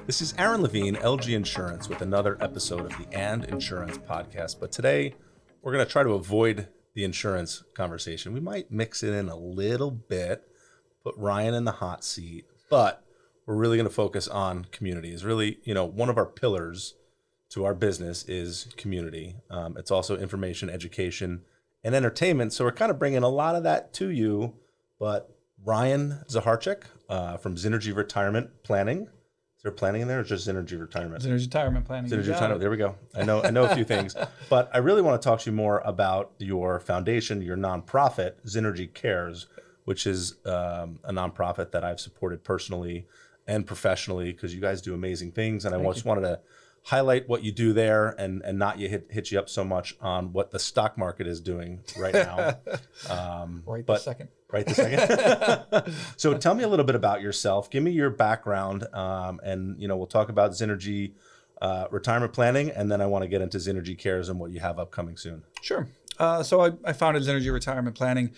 This is Aaron Levine, LG Insurance, with another episode of the And Insurance podcast. But today, we're going to try to avoid the insurance conversation. We might mix it in a little bit, put Ryan in the hot seat, but we're really going to focus on community. It's really, one of our pillars to our business is community. It's also information, education, and entertainment. So we're kind of bringing a lot of that to you. But Ryan Zacharczyk from Zynergy Retirement Planning. Is there planning in there or just Zynergy Retirement? Zynergy Retirement Planning. Zynergy Retirement. There we go. I know a few things. But I really want to talk to you more about your foundation, your nonprofit, Zynergy Cares, which is a nonprofit that I've supported personally and professionally because you guys do amazing things. And I just wanted to highlight what you do there and not hit you up so much on what the stock market is doing right now. Right this second. So tell me a little bit about yourself. Give me your background, and we'll talk about Zynergy retirement planning, and then I want to get into Zynergy Cares and what you have upcoming soon. Sure. So I founded Zynergy Retirement Planning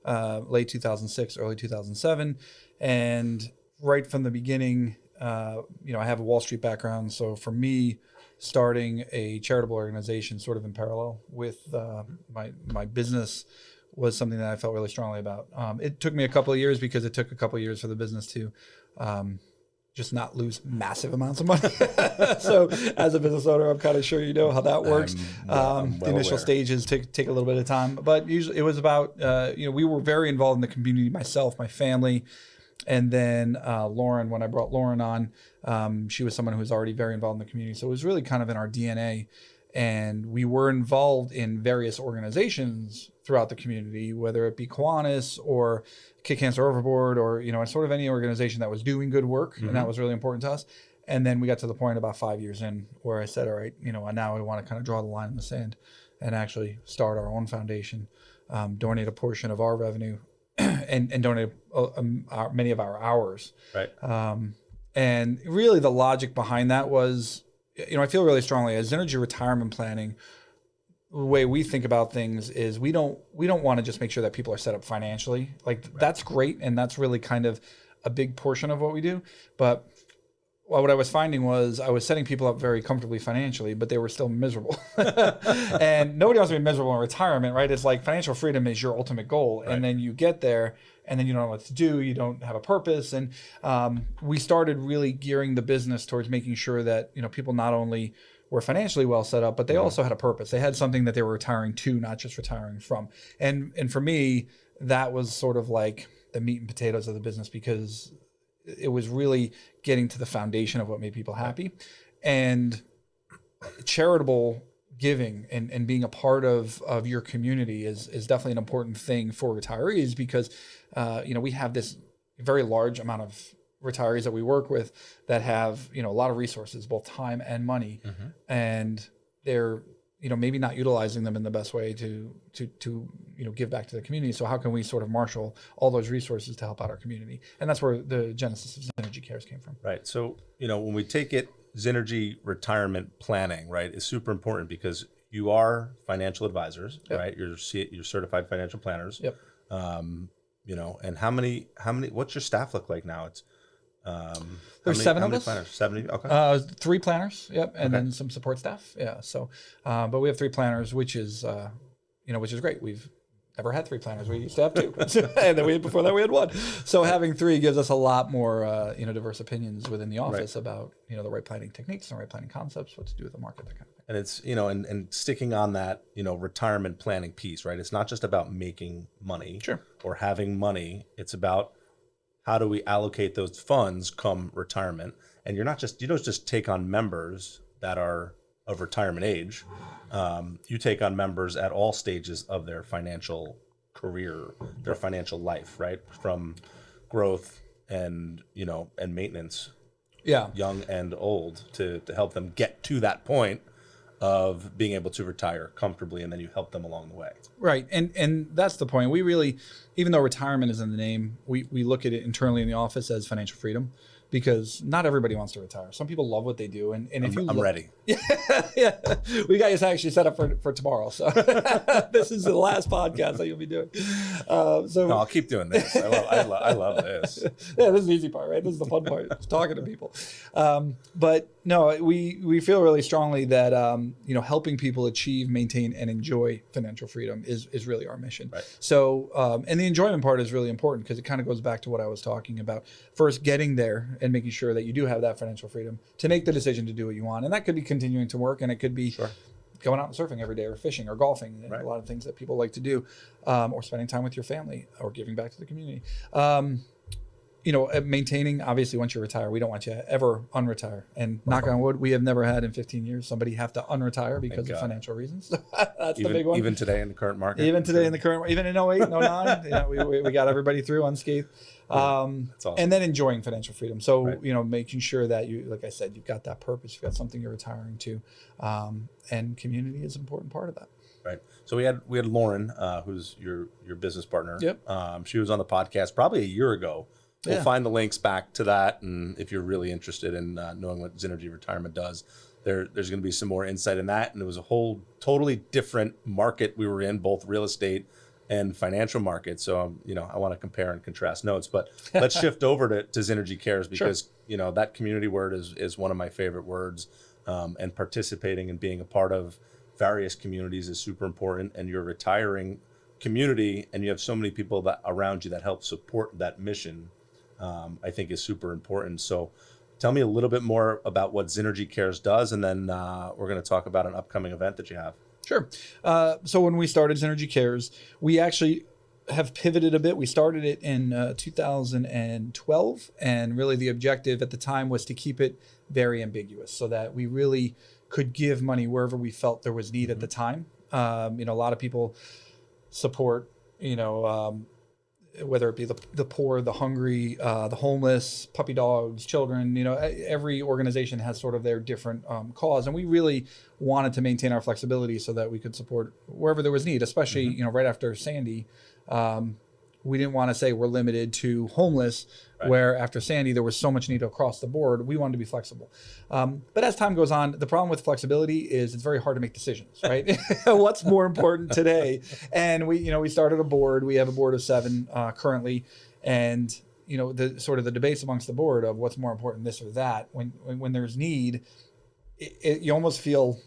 late 2006, early 2007, and right from the beginning, I have a Wall Street background. So for me, starting a charitable organization sort of in parallel with my business was something that I felt really strongly about. It took me a couple of years because it took a couple of years for the business to just not lose massive amounts of money. So as a business owner, I'm kind of sure you know how that works. I'm well the initial aware. stages take a little bit of time, but usually it was about, we were very involved in the community, myself, my family. And then Lauren, when I brought Lauren on, she was someone who was already very involved in the community. So it was really kind of in our DNA. And we were involved in various organizations throughout the community, whether it be Kiwanis or Kick Cancer Overboard or, sort of any organization that was doing good work. Mm-hmm. And that was really important to us. And then we got to the point about 5 years in where I said, all right, now we want to kind of draw the line in the sand and actually start our own foundation, donate a portion of our revenue and donate many of our hours. Right. And really the logic behind that was, I feel really strongly as Zynergy Retirement Planning, the way we think about things is we don't want to just make sure that people are set up financially. That's great. And that's really kind of a big portion of what we do. But what I was finding was I was setting people up very comfortably financially, but they were still miserable. And nobody wants to be miserable in retirement, right? It's like financial freedom is your ultimate goal. Right. And then you get there and then you don't know what to do. You don't have a purpose. And we started really gearing the business towards making sure that, people not only were financially well set up, but they also had a purpose. They had something that they were retiring to, not just retiring from. And for me, that was sort of like the meat and potatoes of the business because it was really getting to the foundation of what made people happy. And charitable giving and being a part of your community is definitely an important thing for retirees because, we have this very large amount of retirees that we work with that have, a lot of resources, both time and money. Mm-hmm. And they're, maybe not utilizing them in the best way to give back to the community. So how can we sort of marshal all those resources to help out our community? And that's where the genesis of Zynergy Cares came from. Right. So, when we take it, Zynergy Retirement Planning, right, is super important because you are financial advisors, yep. Right? You're certified financial planners. Yep. And how many, what's your staff look like now? It's, there's 7 of us. Planners? 70. Okay. 3 planners. Yep. And then some support staff. Yeah. So, but we have 3 planners, which is great. We've never had 3 planners. We used to have 2. And then before that we had 1. So having 3 gives us a lot more, diverse opinions within the office about, the right planning techniques and right planning concepts, what to do with the market, that kind of thing. And it's, and sticking on that, retirement planning piece, right? It's not just about making money or having money. It's about how do we allocate those funds come retirement? And you don't just take on members that are of retirement age. You take on members at all stages of their financial career, their financial life, right? From growth and, and maintenance, young and old, to help them get to that point of being able to retire comfortably, and then you help them along the way. Right. And that's the point. We really, even though retirement is in the name, we look at it internally in the office as financial freedom because not everybody wants to retire. Some people love what they do. And if I'm ready. Yeah, we got you actually set up for tomorrow. So this is the last podcast that you'll be doing. No, I'll keep doing this. I love this. Yeah, this is the easy part, right? This is the fun part, just talking to people. But no, we feel really strongly that helping people achieve, maintain, and enjoy financial freedom is really our mission. Right. So, and the enjoyment part is really important because it kind of goes back to what I was talking about. First, getting there and making sure that you do have that financial freedom to make the decision to do what you want, and that could be continuing to work, and it could be going out and surfing every day, or fishing, or golfing. Right. A lot of things that people like to do, or spending time with your family, or giving back to the community. Maintaining, obviously, once you retire, we don't want you to ever unretire. And knock on wood, we have never had in 15 years somebody have to unretire because of financial reasons. That's the big one. Even today in the current market? Even today in the current, even in 08, 09, we got everybody through unscathed. That's awesome. And then enjoying financial freedom. So, making sure that you, like I said, you've got that purpose, you've got something you're retiring to. And community is an important part of that. Right. So we had Lauren, who's your business partner. Yep. She was on the podcast probably a year ago. We'll find the links back to that, and if you're really interested in knowing what Zynergy Retirement does, there's going to be some more insight in that. And it was a whole totally different market we were in, both real estate and financial markets. So I want to compare and contrast notes, but let's shift over to Zynergy Cares, because that community word is one of my favorite words, and participating and being a part of various communities is super important. And you're retiring community, and you have so many people that around you that help support that mission. I think is super important. So tell me a little bit more about what Zynergy Cares does, and then we're going to talk about an upcoming event that you have. Sure. So when we started Zynergy Cares, we actually have pivoted a bit. We started it in 2012, and really the objective at the time was to keep it very ambiguous so that we really could give money wherever we felt there was need at the time. A lot of people support, whether it be the poor, the hungry, the homeless, puppy dogs, children, every organization has sort of their different cause. And we really wanted to maintain our flexibility so that we could support wherever there was need, especially, right after Sandy. We didn't want to say we're limited to homeless, where after Sandy, there was so much need across the board. We wanted to be flexible. But as time goes on, the problem with flexibility is it's very hard to make decisions, right? What's more important today? And we started a board. We have a board of 7 currently. And, the sort of the debates amongst the board of what's more important, this or that, when there's need, you almost feel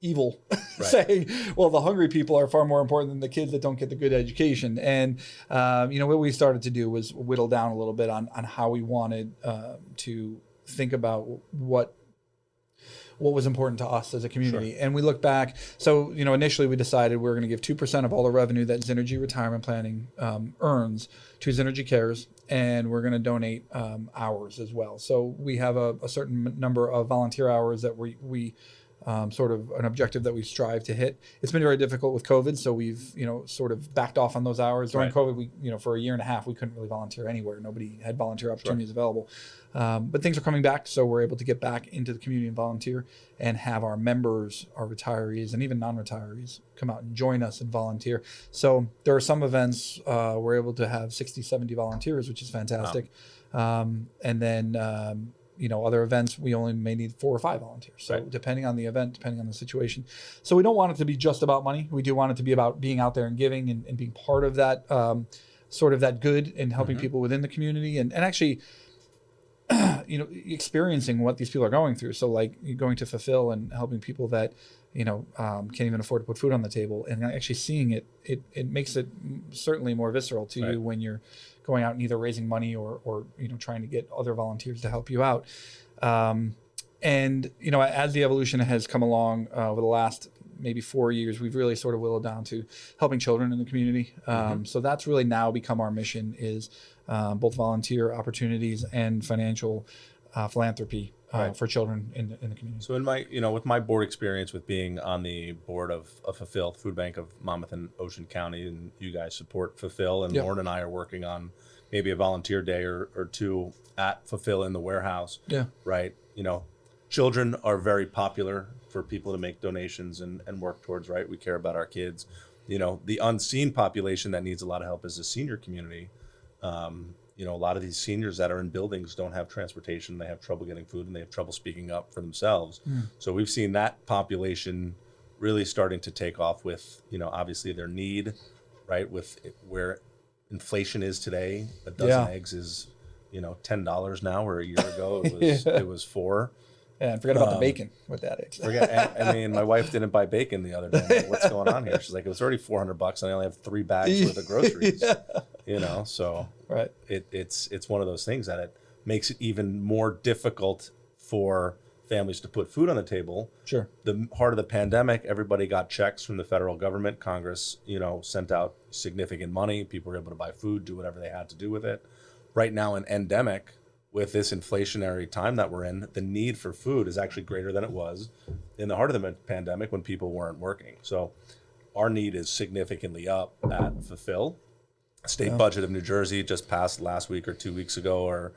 evil saying, well, the hungry people are far more important than the kids that don't get the good education. And, what we started to do was whittle down a little bit on how we wanted to think about what was important to us as a community. Sure. And we look back. So, initially we decided we were going to give 2% of all the revenue that Zynergy Retirement Planning earns to Zynergy Cares. And we're going to donate hours as well. So we have a certain number of volunteer hours that we sort of an objective that we strive to hit. It's been very difficult with COVID, so we've sort of backed off on those hours. During COVID, we for a year and a half we couldn't really volunteer anywhere. Nobody had volunteer opportunities available. But things are coming back, so we're able to get back into the community and volunteer, and have our members, our retirees, and even non-retirees come out and join us and volunteer. So there are some events we're able to have 60, 70 volunteers, which is fantastic. Wow. And then other events, we only may need 4 or 5 volunteers. So depending on the event, depending on the situation. So we don't want it to be just about money. We do want it to be about being out there and giving and being part of that, sort of that good, and helping people within the community, and actually, experiencing what these people are going through. So like going to Fulfill and helping people that, can't even afford to put food on the table, and actually seeing it makes it certainly more visceral to you when you're going out and either raising money or trying to get other volunteers to help you out. And as the evolution has come along over the last maybe 4 years, we've really sort of whittled down to helping children in the community. So that's really now become our mission, is both volunteer opportunities and financial philanthropy for children in the community. So in my, with my board experience with being on the board of Fulfill, Food Bank of Monmouth and Ocean County, and you guys support Fulfill, and Lauren and I are working on maybe a volunteer day or 2 at Fulfill in the warehouse. Yeah. Right. Children are very popular for people to make donations and work towards, right? We care about our kids. The unseen population that needs a lot of help is the senior community. a lot of these seniors that are in buildings don't have transportation, they have trouble getting food, and they have trouble speaking up for themselves. So we've seen that population really starting to take off with, obviously their need, right? With where inflation is today, a dozen eggs is, $10 now, where a year ago it was $4. Yeah, and forget about the bacon with that egg. I mean, my wife didn't buy bacon the other day. I'm like, what's going on here? She's like, it was already $400 and I only have 3 bags worth of groceries. So right. It's one of those things that it makes it even more difficult for families to put food on the table. Sure. The heart of the pandemic, everybody got checks from the federal government. Congress, sent out significant money. People were able to buy food, do whatever they had to do with it. Right now, an endemic, with this inflationary time that we're in, the need for food is actually greater than it was in the heart of the pandemic when people weren't working. So our need is significantly up at Fulfill. State budget of New Jersey just passed last week or 2 weeks ago, or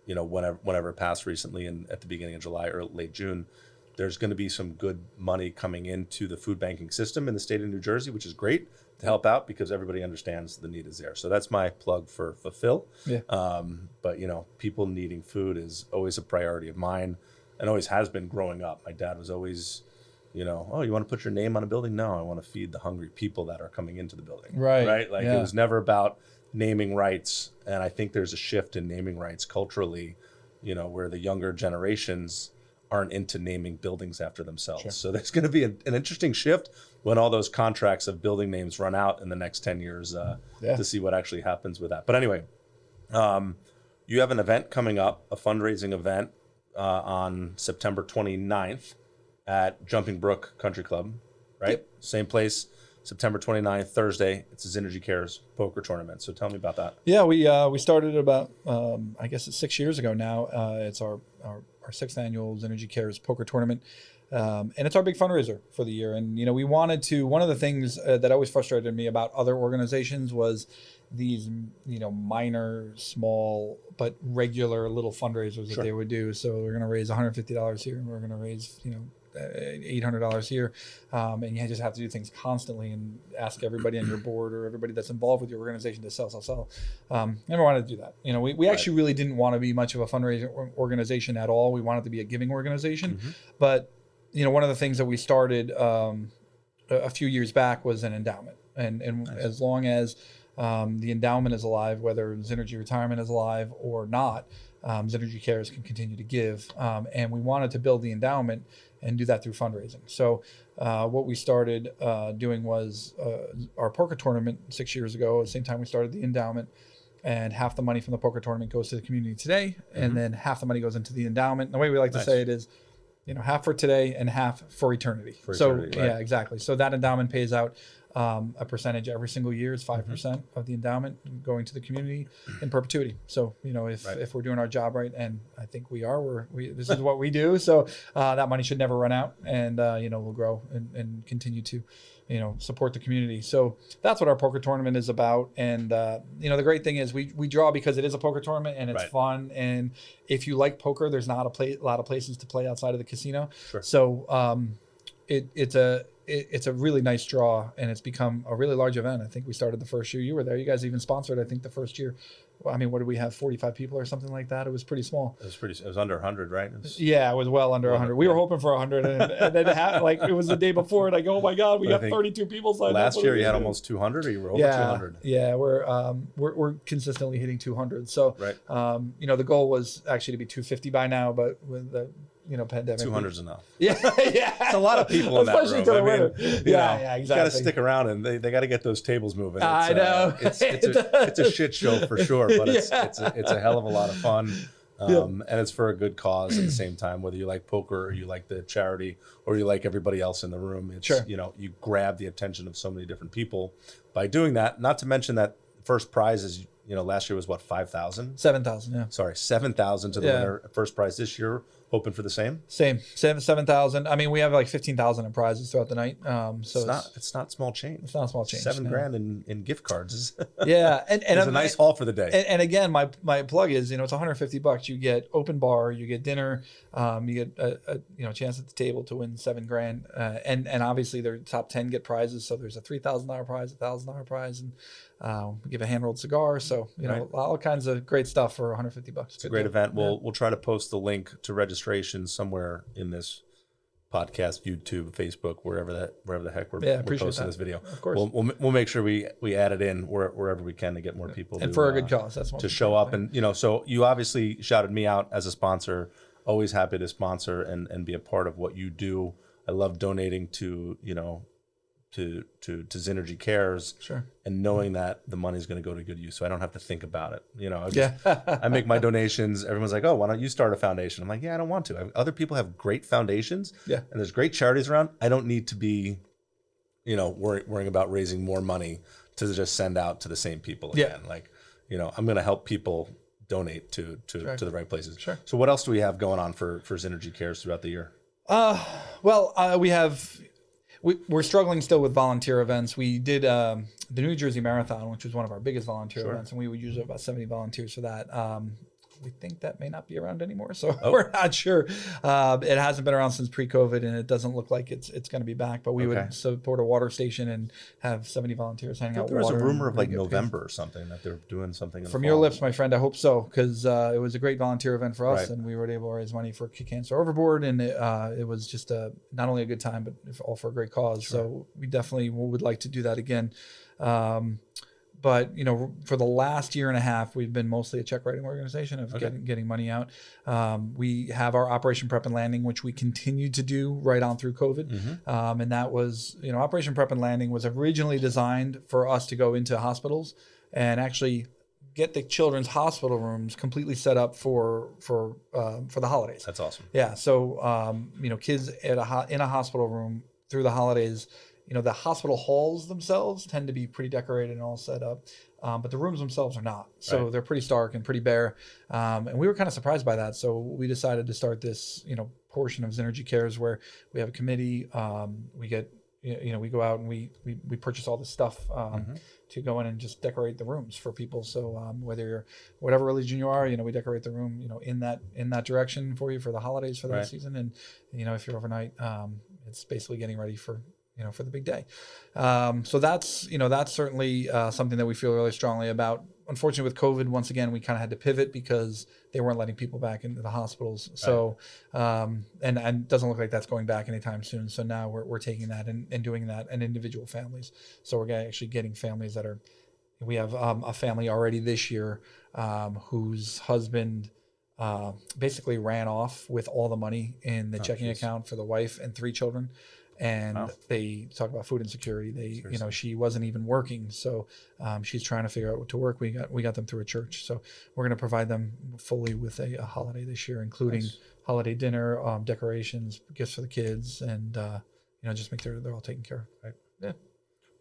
whenever it passed recently, and at the beginning of July or late June. There's going to be some good money coming into the food banking system in the state of New Jersey, which is great to help out because everybody understands the need is there. So that's my plug for Fulfill. Yeah. But people needing food is always a priority of mine, and always has been growing up. My dad was always, oh, you want to put your name on a building? No, I want to feed the hungry people that are coming into the building. Right. Right. Like it was never about naming rights. And I think there's a shift in naming rights culturally, where the younger generations aren't into naming buildings after themselves. Sure. So there's going to be an interesting shift when all those contracts of building names run out in the next 10 years to see what actually happens with that. But anyway, you have an event coming up, a fundraising event on September 29th at Jumping Brook Country Club, right? Yep. Same place, September 29th, Thursday. It's a Zynergy Cares poker tournament. So tell me about that. Yeah, we started about, I guess it's 6 years ago now. It's our 6th annual Zynergy Cares poker tournament. And it's our big fundraiser for the year. And, we wanted to, one of the things that always frustrated me about other organizations was these, minor, small, but regular little fundraisers that they would do. So we're going to raise $150 here, and we're going to raise, $800 here. And you just have to do things constantly and ask everybody on your board or everybody that's involved with your organization to sell. Never wanted to do that. We actually really didn't want to be much of a fundraising organization at all. We wanted to be a giving organization. Mm-hmm. But, one of the things that we started a few years back was an endowment. And nice. As long as the endowment is alive, whether Zynergy Retirement is alive or not, Zynergy Cares can continue to give. And we wanted to build the endowment and do that through fundraising. So what we started doing was our poker tournament 6 years ago, at the same time we started the endowment, and half the money from the poker tournament goes to the community today, and then half the money goes into the endowment. And the way we like to say it is, half for today and half for eternity. Right. Yeah, exactly. So that endowment pays out a percentage every single year. Is 5% of the endowment going to the community in perpetuity. So if we're doing our job right, and I think we are, this is what we do. So that money should never run out, and we'll grow and continue to support the community. So that's what our poker tournament is about. And the great thing is we draw because it is a poker tournament and it's fun. And if you like poker, there's not a lot of places to play outside of the casino. Sure. So it's a really nice draw, and it's become a really large event. I think we started the first year you were there. You guys even sponsored, I think, the first year. I mean, what did we have? 45 people or something like that. It was pretty small. It was under 100, right? It was well under 100. We were hoping for 100, and then it was the day before, and I go, oh my God, we got 32 people signed up. Last year you had almost 200, or you were over 200. Yeah, we're consistently hitting 200. So, the goal was actually to be 250 by now, but with the pandemic. 200's enough. Yeah. It's a lot of people in that room. Exactly. You got to stick around, and they got to get those tables moving. I know. It's a shit show for sure, but it's a hell of a lot of fun. And it's for a good cause at the same time, whether you like poker or you like the charity or you like everybody else in the room. It's, you grab the attention of so many different people by doing that. Not to mention that first prize is, last year was what, 5,000? 7,000, yeah. Sorry, 7,000 to the winner. First prize this year. Hoping for the same? Same. 7,000. I mean, we have like 15,000 in prizes throughout the night. So it's not small change. It's not a small change. $7,000 in gift cards. Yeah. And it's a nice haul for the day. And again, my plug is, it's $150. You get open bar, you get dinner, you get a chance at the table to win $7,000. And obviously their top 10 get prizes. So there's a $3,000 prize, $1,000 prize. And We give a hand-rolled cigar. So, all kinds of great stuff for $150. It's a great event. We'll try to post the link to registration somewhere in this podcast, YouTube, Facebook, wherever the heck we're posting this video. Of course. We'll make sure we add it in wherever we can to get more people and for a good cause. That's to show up. And so you obviously shouted me out as a sponsor. Always happy to sponsor and be a part of what you do. I love donating to Zynergy Cares, sure, and knowing that the money is going to go to good use, so I don't have to think about it. I make my donations. Everyone's like, "Oh, why don't you start a foundation?" I'm like, "Yeah, I don't want to. Other people have great foundations, and there's great charities around. I don't need to be, worrying about raising more money to just send out to the same people again. I'm going to help people donate to the right places. Sure. So what else do we have going on for Zynergy Cares throughout the year? We're struggling still with volunteer events. We did the New Jersey Marathon, which was one of our biggest volunteer events, and we would use about 70 volunteers for that. We think that may not be around anymore, so we're not sure. It hasn't been around since pre-COVID, and it doesn't look like it's going to be back. But we would support a water station and have 70 volunteers handing out water. There was a rumor of November or something that they're doing something. From your lips, my friend, I hope so, because it was a great volunteer event for us, and we were able to raise money for Kick Cancer Overboard, and it was just not only a good time, but all for a great cause. Sure. So we definitely would like to do that again. But for the last year and a half, we've been mostly a check writing organization of getting money out. We have our Operation Prep and Landing, which we continued to do right on through COVID. Mm-hmm. And that was, Operation Prep and Landing was originally designed for us to go into hospitals and actually get the children's hospital rooms completely set up for the holidays. That's awesome. Yeah. So kids in a hospital room through the holidays. The hospital halls themselves tend to be pretty decorated and all set up, but the rooms themselves are not. So they're pretty stark and pretty bare. And we were kind of surprised by that. So we decided to start this, portion of Zynergy Cares where we have a committee. We get, we go out and we purchase all this stuff to go in and just decorate the rooms for people. So whether you're whatever religion you are, we decorate the room, in that direction for you for the holidays for that season. And if you're overnight, it's basically getting ready for the big day. So that's certainly something that we feel really strongly about. Unfortunately, with COVID, once again, we kind of had to pivot because they weren't letting people back into the hospitals. So, and it doesn't look like that's going back anytime soon. So now we're taking that and doing that in individual families. So we're actually getting families we have a family already this year whose husband basically ran off with all the money in the checking account for the wife and 3 children. And they talk about food insecurity. She wasn't even working, so she's trying to figure out what to work. We got them through a church, so we're going to provide them fully with a holiday this year, including holiday dinner, decorations, gifts for the kids, and just make sure they're all taken care of. Right? Yeah.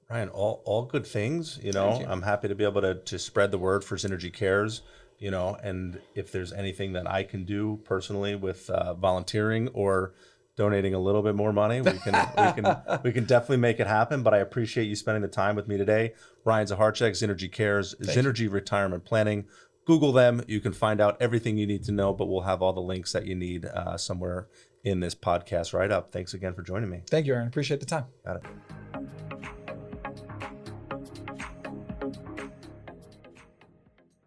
Ryan, all good things. I'm happy to be able to spread the word for Zynergy Cares. And if there's anything that I can do personally with volunteering or donating a little bit more money, we can definitely make it happen. But I appreciate you spending the time with me today. Ryan Zacharczyk, Zynergy Cares, Zynergy Retirement Planning. Google them. You can find out everything you need to know, but we'll have all the links that you need somewhere in this podcast write-up. Thanks again for joining me. Thank you, Aaron. Appreciate the time. Got it.